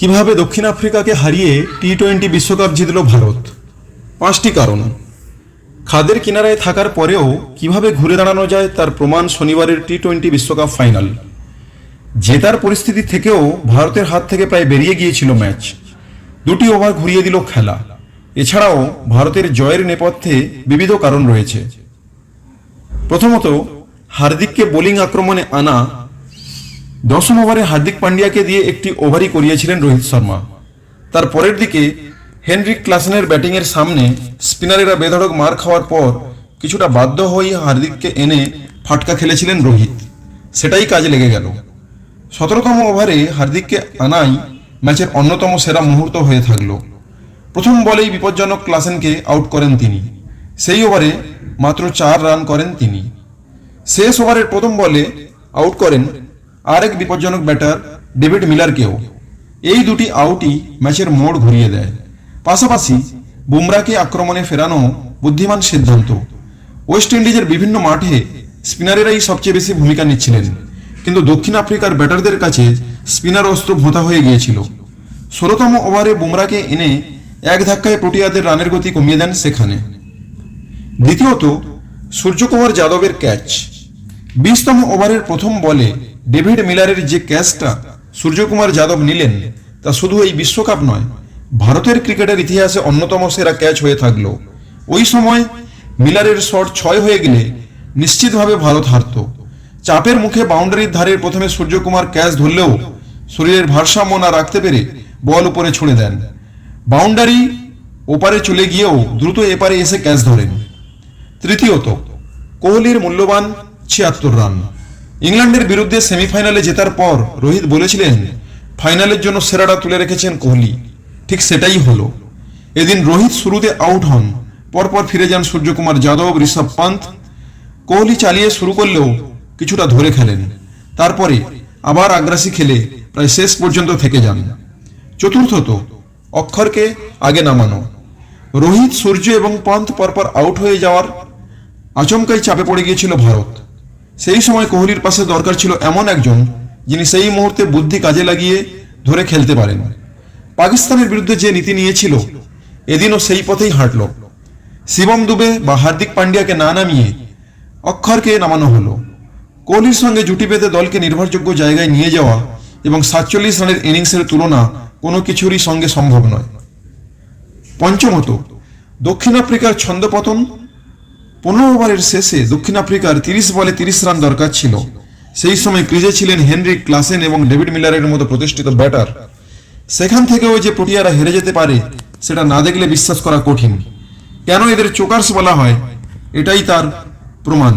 কিভাবে দক্ষিণ আফ্রিকাকে হারিয়ে টি-20 বিশ্বকাপ জিতল ভারত? 5টি কারণ। খাদের কিনারায় থাকার পরেও কিভাবে ঘুরে দাঁড়ানো যায় তার প্রমাণ শনিবারের টি-20 বিশ্বকাপ ফাইনাল। জেতার পরিস্থিতি থেকেও ভারতের হাত থেকে প্রায় বেরিয়ে গিয়েছিল ম্যাচ। 2টি ওভার ঘুরিয়ে দিল খেলা। এছাড়াও ভারতের জয়ের নেপথ্যে বিবিধ কারণ রয়েছে। প্রথমত, হার্দিককে বোলিং আক্রমণে আনা। 10ম ওভারে হার্দিক পান্ডিয়াকে দিয়ে একটি ওভারই করিয়েছিলেন রোহিত শর্মা। তার পরের দিকে হেনরিক ক্লাসেনের ব্যাটিংয়ের সামনে স্পিনারেরা বেধড়ক মার খাওয়ার পর কিছুটা বাধ্য হয়েই হার্দিককে এনে ফাটকা খেলেছিলেন রোহিত। সেটাই কাজে লেগে গেল। 17তম ওভারে হার্দিককে আনাই ম্যাচের অন্যতম সেরা মুহূর্ত হয়ে থাকল। প্রথম বলেই বিপজ্জনক ক্লাসেনকে আউট করেন তিনি। সেই ওভারে মাত্র 4 রান করেন তিনি। শেষ ওভারের প্রথম বলে আউট করেন আরেক বিপজ্জনক ব্যাটার ডেভিড মিলারকেও। এই দুটি আউটই ম্যাচের মোড় ঘুরিয়ে দেয়। পাশাপাশি বুমরাকে আক্রমণে ফেরানো বুদ্ধিমান সিদ্ধান্ত। ওয়েস্ট ইন্ডিজের বিভিন্ন মাঠে স্পিনারেরাই সবচেয়ে বেশি ভূমিকা নিচ্ছিলেন, কিন্তু দক্ষিণ আফ্রিকার ব্যাটারদের কাছে স্পিনার অস্ত্র ভোঁতা হয়ে গিয়েছিল। 16তম ওভারে বুমরাকে এনে এক ধাক্কায় প্রোটিয়াদের রানের গতি কমিয়ে দেন সেখানে। দ্বিতীয়ত, সূর্যকুমার যাদবের ক্যাচ। 20তম ওভারের প্রথম বলে ডেভিড মিলারের যে ক্যাচটা সূর্যকুমার যাদব নিলেন তা শুধু এই বিশ্বকাপ নয়, ভারতের ক্রিকেটের ইতিহাসে অন্যতম সেরা ক্যাচ হয়ে থাকলো। ওই সময় মিলারের শট 6 হয়ে গেলে নিশ্চিতভাবে ভারত হারত। চাপের মুখে বাউন্ডারির ধারে প্রথমে সূর্যকুমার ক্যাচ ধরলেও শরীরের ভারসাম্য না রাখতে পেরে বল উপরে ছুড়ে দেন। বাউন্ডারি ওপারে চলে গিয়েও দ্রুত এপারে এসে ক্যাচ ধরেন। তৃতীয়ত, কোহলির মূল্যবান 76 রান। ইংল্যান্ডের বিরুদ্ধে সেমিফাইনালে জেতার পর রোহিত বলেছিলেন ফাইনালের জন্য সেরাটা তুলে রেখেছেন কোহলি। ঠিক সেটাই হলো। এদিন রোহিত শুরুতে আউট হন, পরপর ফিরে যান সূর্যকুমার যাদব, ঋষভ পান্ত। কোহলি চালিয়ে শুরু করলেও কিছুটা ধরে খেলেন, তারপরে আবার আগ্রাসী খেলে প্রায় শেষ পর্যন্ত থেকে যান। চতুর্থত, অক্ষরকে আগে নামানো। রোহিত, সূর্য এবং পান্ত পরপর আউট হয়ে যাওয়ার আচমকাই চাপে পড়ে গিয়েছিল ভারত। সেই সময় কোহলির পাশে দরকার ছিল এমন একজন যিনি সেই মুহূর্তে বুদ্ধি কাজে লাগিয়ে ধরে খেলতে পারেন। পাকিস্তানের বিরুদ্ধে যে নীতি নিয়েছিল এদিনও সেই পথেই হাঁটল। শিবম দুবে বা হার্দিক পান্ডিয়াকে না নামিয়ে অক্ষরকে নামানো হলো। কোহলির সঙ্গে জুটি বেঁধে দলকে নির্ভরযোগ্য জায়গায় নিয়ে যাওয়া এবং 47 রানের ইনিংসের তুলনা কোনো কিছুরই সঙ্গে সম্ভব নয়। পঞ্চমত, দক্ষিণ আফ্রিকার ছন্দপতন। 15 ওভারের শেষে দক্ষিণ আফ্রিকার 30 বলে 30 রান দরকার ছিল। সেই সময় ক্রিজে ছিলেন হেনরিক ক্লাসেন এবং ডেভিড মিলারের মতো প্রতিষ্ঠিত ব্যাটার। সেখান থেকেও যে প্রোটিয়ারা হেরে যেতে পারে সেটা না দেখলে বিশ্বাস করা কঠিন। কেন এদের চোকার্স বলা হয় এটাই তার প্রমাণ।